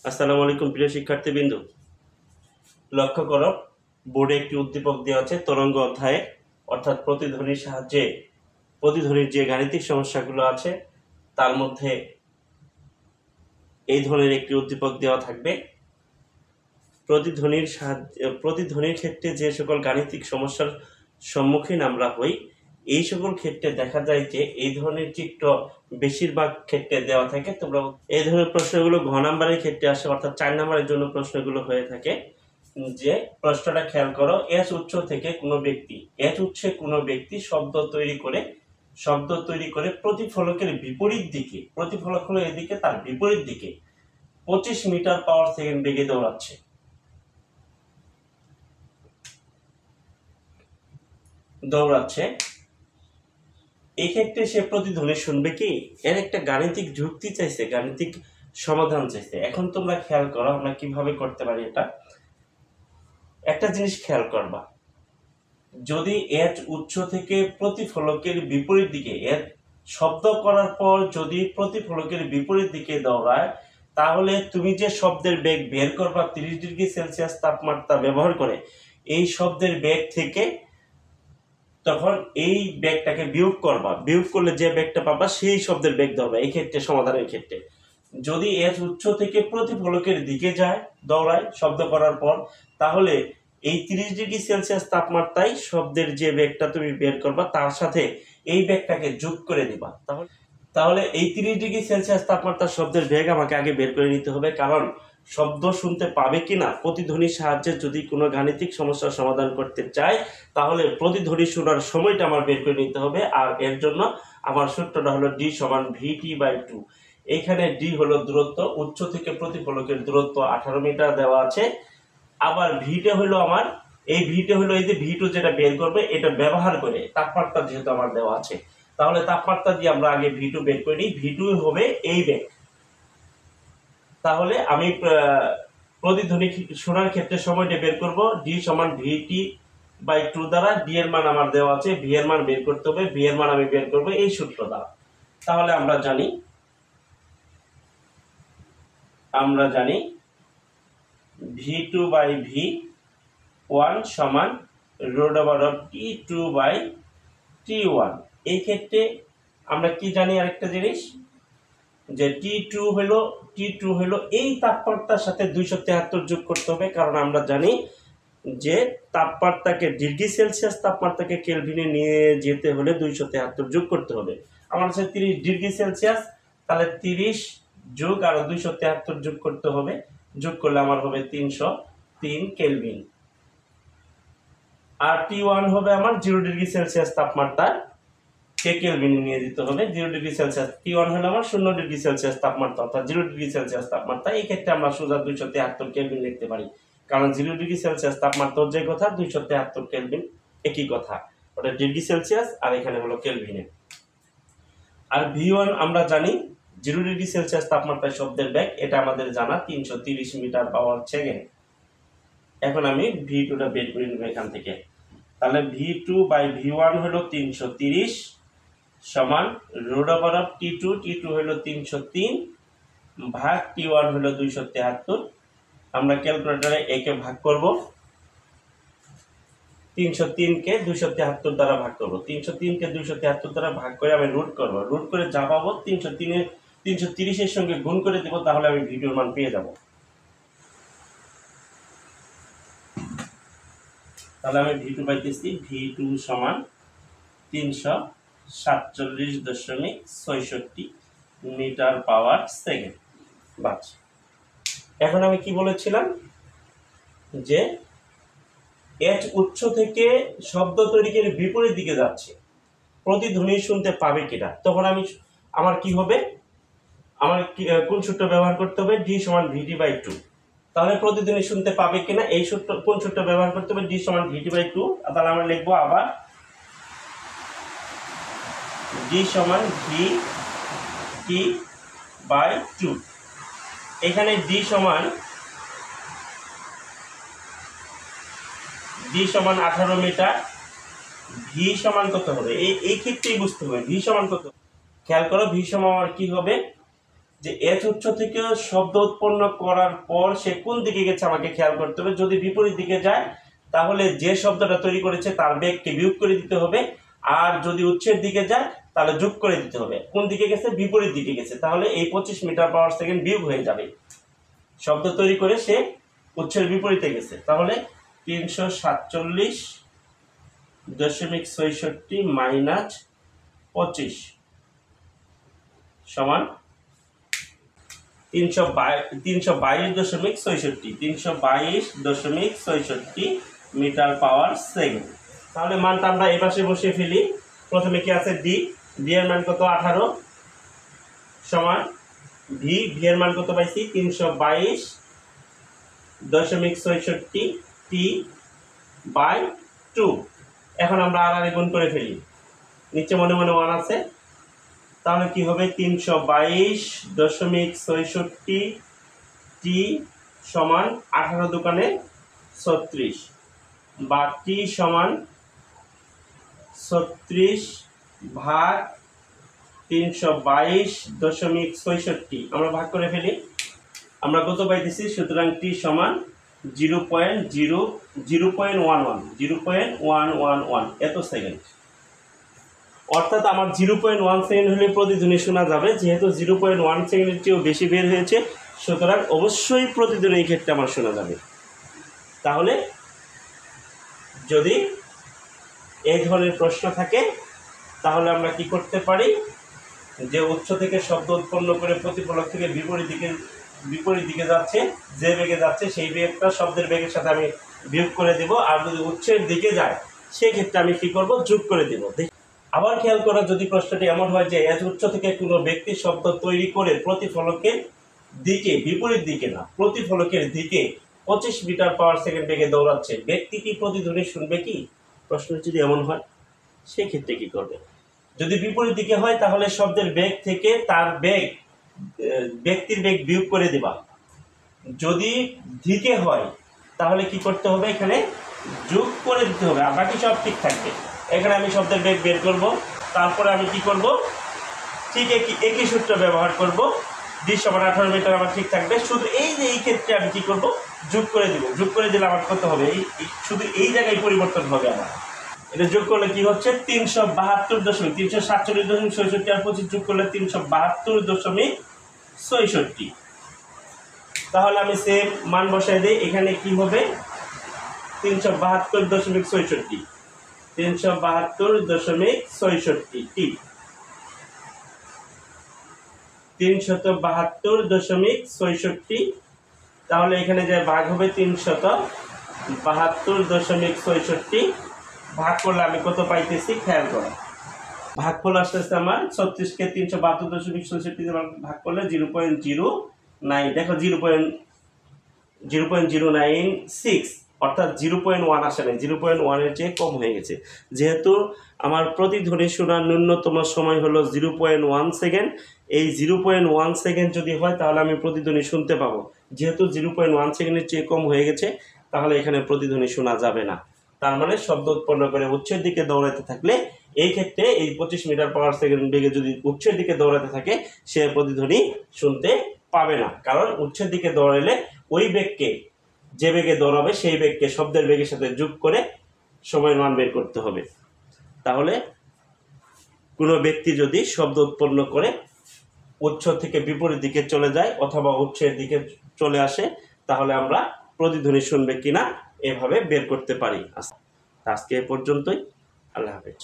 আসসালামু আলাইকুম প্রিয় শিক্ষার্থীবৃন্দ, লক্ষ্য করো বোর্ডে একটি উদ্দীপক দেওয়া আছে তরঙ্গ অধ্যায়ে, অর্থাৎ প্রতিধ্বনির সাহায্যে প্রতিধ্বনির যে গাণিতিক সমস্যাগুলো আছে তার মধ্যে এই ধরনের একটি উদ্দীপক দেওয়া থাকবে। প্রতিধ্বনির ক্ষেত্রে যে সকল গাণিতিক সমস্যার সম্মুখীন আমরা হই, এই সকল ক্ষেত্রে দেখা যায় যে এই ধরনের চিত্র বেশিরভাগ ক্ষেত্রে দেওয়া থাকে। তোমরা এই ধরনের প্রশ্নগুলো ঘ নাম্বারের ক্ষেত্রে আসে, অর্থাৎ 4 নাম্বারের জন্য প্রশ্নগুলো হয়ে থাকে। যে প্রশ্নটা খেয়াল করো, এস উৎস থেকে কোনো ব্যক্তি শব্দ তৈরি করে প্রতিফলকের বিপরীত দিকে, প্রতিফলক হলো এদিকে, তার বিপরীত দিকে 25 মিটার পাওয়ার সেকেন্ড বেগে দৌড়াচ্ছে। এই ক্ষেত্রে সে প্রতিধ্বনি শুনবে কি? এর একটা গাণিতিক যুক্তি চাইছে, গাণিতিক সমাধান চাইছে। এখন তোমরা খেয়াল করো আমরা কিভাবে করতে পারি এটা। একটা জিনিস খেয়াল করবা, যদি এর উৎস থেকে প্রতিফলকের বিপরীত দিকে, এর শব্দ করার পর যদি প্রতিফলকের বিপরীত দিকে দৌড়ায়, তাহলে তুমি যে শব্দের বেগ বের করবা 30 ডিগ্রি সেলসিয়াস তাপমাত্রা ব্যবহার করে, এই শব্দের বেগ থেকে তখন এই বেগটাকে বিয়োগ করবা, বিয়োগ করলে যে বেগটা পাবা সেই শব্দের বেগ ধরবা। এই ক্ষেত্রে সমাধানের ক্ষেত্রে যদি এর উৎস থেকে প্রতিফলকের দিকে যায়, দৌড়ায় শব্দ করার পর, তাহলে এই 30 ডিগ্রি সেলসিয়াস তাপমাত্রায় শব্দের যে বেগটা তুমি বের করবা তার সাথে এই বেগটাকে যোগ করে দিবা। তাহলে এই 30 ডিগ্রি সেলসিয়াস তাপমাত্রার শব্দের বেগ আমাকে আগে বের করে নিতে হবে, কারণ শব্দ শুনতে পাবে কিনা, প্রতিধ্বনির সাহায্যে যদি কোনো গাণিতিক সমস্যার সমাধান করতে চাই, তাহলে প্রতিধ্বনি শোনার সময়টা আমার বের করে নিতে হবে। আর এর জন্য আমার সূত্রটা হলো D সমান VT/2। এখানে D হলো দূরত্ব, উৎস থেকে প্রতিফলকের দূরত্ব 18 মিটার দেওয়া আছে। আবার ভিটা হলো আমার, এই ভিটা হলো এই যে V2 যেটা বের করবে, এটা ব্যবহার করে তাপমাত্রা যেহেতু আমার দেওয়া আছে, তাহলে তাপমাত্রা দিয়ে আমরা আগে V2 বের করে নিই। V2 হবে এই বেগ। তাহলে আমি প্রতিধ্বনি শোনার ক্ষেত্রে সময়টা বের করব D সমান VT/2 দ্বারা। D এর মান আমার দেওয়া আছে, V এর মান বের করতে হবে, V এর মান আমি বের করব এই সূত্র দ্বারা। তাহলে আমরা জানি V2/V1 সমান √T2/T1। এই ক্ষেত্রে আমরা কি জানি আরেকটা জিনিস, যে T2 হলো এই তাপমাত্রার সাথে 273 যোগ করতে হবে, কারণ আমরা জানি যে তাপমাত্রাকে ডিগ্রি সেলসিয়াস তাপমাত্রাকে কেলভিনে নিয়ে যেতে হলে 273 যোগ করতে হবে। আমার কাছে 30 ডিগ্রি সেলসিয়াস, তাহলে 30 যোগ আর 273 যোগ করতে হবে, যোগ করলে আমার হবে 303 কেলভিন। আর T1 হবে আমার 0 ডিগ্রি সেলসিয়াস তাপমাত্রা কে কেলভিনে নিয়ে যেতে হবে। 0 ডিগ্রি সেলসিয়াস, T1 হলো আমার 0 ডিগ্রি সেলসিয়াস তাপমাত্রা, অর্থাৎ 0 ডিগ্রি সেলসিয়াস তাপমাত্রা। এই ক্ষেত্রে আমরা সোজা 273 কেলভিন লিখতে পারি, কারণ 0 ডিগ্রি সেলসিয়াস তাপমাত্রার যে কথা, 273 কেলভিন একই কথা, ওটা ডিগ্রি সেলসিয়াস আর এখানে হলো কেলভিনে। আর V1 আমরা জানি 0 ডিগ্রি সেলসিয়াস তাপমাত্রায় শব্দের বেগ, এটা আমাদের জানা 330 মিটার পাওয়ার সেকেন্ড। এখন আমি V2টা বের করে নেব এখান থেকে। তাহলে V2/V1 হলো 330 সমান √T2 হলো 303 ভাগ T1 হলো 273। আমরা ক্যালকুলেটরে একে ভাগ করব, 303 কে 273 দ্বারা ভাগ করব। 303 কে 273 দ্বারা ভাগ করে আমি রুট করব, রুট করে যা পাবো 330 এর সঙ্গে গুণ করে দেব, তাহলে আমি V2 এর মান পেয়ে যাব। তাহলে আমি V2 পাইতেছি, V2 সমান 347.66 মিটার পাওয়ার সেকেন্ড। বাস, এখন আমি কি বলেছিলাম, যে এর উৎস থেকে শব্দ তৈরির বিপরীত দিকে যাচ্ছে, প্রতিধ্বনি শুনতে পাবে কিনা, তখন আমার কি হবে, আমার কোন সূত্র ব্যবহার করতে হবে, D সমান VT/2। তাহলে প্রতিধ্বনি শুনতে পাবে কিনা, এই সূত্র, কোন সূত্র ব্যবহার করতে হবে, D সমান VT/2। তাহলে আমরা লিখবো আবার D সমান VT/2। এখানে D সমান 18 মিটার, V সমান কত হবে, এই ক্ষেত্রেই বুঝতে হবে V সমান কত। খেয়াল করো, V সমান আমার কি হবে, যে এচ উচ্চ থেকে শব্দ উৎপন্ন করার পর সে কোন দিকে গেছে আমাকে খেয়াল করতে হবে। যদি বিপরীত দিকে যায় তাহলে যে শব্দটা তৈরি করেছে তার বেগকে বিয়োগ করে দিতে হবে, আর যদি উচ্চের দিকে যায় তাহলে যোগ করে দিতে হবে। কোন দিকে গেছে? বিপরীত দিকে গেছে, তাহলে এই 25 মিটার পাওয়ার সেকেন্ড বিয়োগ হয়ে যাবে। শব্দ তৈরি করে সে উচ্চের বিপরীতে গেছে, তাহলে 347.66 মাইনাস 25 সমান 322.66 মিটার পাওয়ার সেকেন্ড। তাহলে মানটা আমরা এই পাশে বসিয়ে ফেলি। প্রথমে কি আছে? ডি এর মান কত? 18 সমান ভি এর মান কত পাইছি? 322.66 টি বাই 2। এখন আমরা আর গুণ করে ফেলি, নিচে মনে মনে 1 আছে, তাহলে কি হবে? 322.66 টি সমান 18 দোকানে 36 বা টি সমান 36 ভাগ 322.66 আমরা ভাগ করে ফেলি, আমরা কত পাইতেছি? সুতরাং টি সমান 0.11 এত সেকেন্ড। অর্থাৎ আমার 0.1 সেকেন্ড হলে প্রতিধ্বনি শোনা যাবে। যেহেতু 0.1 সেকেন্ডের চেয়েও বেশি বের হয়েছে, সুতরাং অবশ্যই প্রতিধ্বনি এই ক্ষেত্রে আমার শোনা যাবে। তাহলে যদি এই ধরনের প্রশ্ন থাকে তাহলে আমরা কি করতে পারি? যে উচ্চ থেকে শব্দ উৎপন্ন করে প্রতিফলক থেকে বিপরীত দিকে যাচ্ছে, যে বেগে যাচ্ছে সেই বেগটা শব্দের বেগের সাথে আমি বিয়োগ করে দেব, আর যদি উচ্চের দিকে যায় সেই ক্ষেত্রে আমি কি করব? যোগ করে দেব। আবার খেয়াল করা, যদি প্রশ্নটি এমন হয় যে এত উচ্চ থেকে কোনো ব্যক্তি শব্দ তৈরি করে প্রতিফলকের দিকে, বিপরীত দিকে না প্রতিফলকের দিকে 25 মিটার পাওয়ার সেকেন্ড বেগে দৌড়াচ্ছে, ব্যক্তি কি প্রতিধ্বনি শুনবে কি? প্রশ্ন যদি এমন হয় সেই ক্ষেত্রে কি করবে? যদি বিপরীত দিকে হয় তাহলে শব্দের বেগ থেকে তার ব্যক্তির বেগ বিয়োগ করে দেবা। যদি দিকে হয় তাহলে কি করতে হবে? এখানে যোগ করে দিতে হবে, আর বাকি সব ঠিক থাকবে। এখানে আমি শব্দের বেগ বের করব, তারপরে আমি কি করব? ঠিক একই সূত্র ব্যবহার করব। ডি সমান 18 মিটার আমার ঠিক থাকবে। শুধু এই ক্ষেত্রে আমি কি করব? যোগ করে দিব। যোগ করে দিলে আমার কত হবে? শুধু এই জায়গায় পরিবর্তন হবে আমার। এটা যোগ করলে কি হচ্ছে? 347.66 আর 25 যোগ করলে 372.66। তাহলে আমি সেম মান বসাই দিই। এখানে কি হবে? 372.66 372.66 372.66। তাহলে এখানে যে ভাগ হবে 372.66 ভাগ করলে আমি কত পাইতেছি? খেয়াল করো, ভাগফল আসতেছে আমার 36কে 372.66 ভাগ করলে 0.09। দেখো 0.096, অর্থাৎ 0.1 আসে নাই, 0.1 এর চেয়ে কম হয়ে গেছে। যেহেতু আমার প্রতিধ্বনি শোনার ন্যূনতম সময় হলো 0.1 সেকেন্ড, এই 0.1 সেকেন্ড যদি হয় তাহলে আমি প্রতিধ্বনি শুনতে পাবো। যেহেতু 0.1 সেকেন্ডের চেয়ে কম হয়ে গেছে, তাহলে এখানে প্রতিধ্বনি শোনা যাবে না। তার মানে শব্দ উৎপন্ন করে উচ্চের দিকে দৌড়াতে থাকলে, এই ক্ষেত্রে এই 25 মিটার পাওয়ার সেকেন্ড বেগে যদি উচ্চের দিকে দৌড়াতে থাকে, সে প্রতিধ্বনি শুনতে পাবে না। কারণ উচ্চের দিকে দৌড়ালে ওই বেগকে, যে বেগে দৌড়াবে সেই বেগকে শব্দের বেগের সাথে যোগ করে সময়ের মান বের করতে হবে। তাহলে কোনো ব্যক্তি যদি শব্দ উৎপন্ন করে উচ্চ থেকে বিপরীত দিকে চলে যায় অথবা উচ্চের দিকে চলে আসে, তাহলে আমরা প্রতিধ্বনি শুনবে কিনা এভাবে বের করতে পারি। আজকে এ পর্যন্তই। আল্লাহ হাফেজ।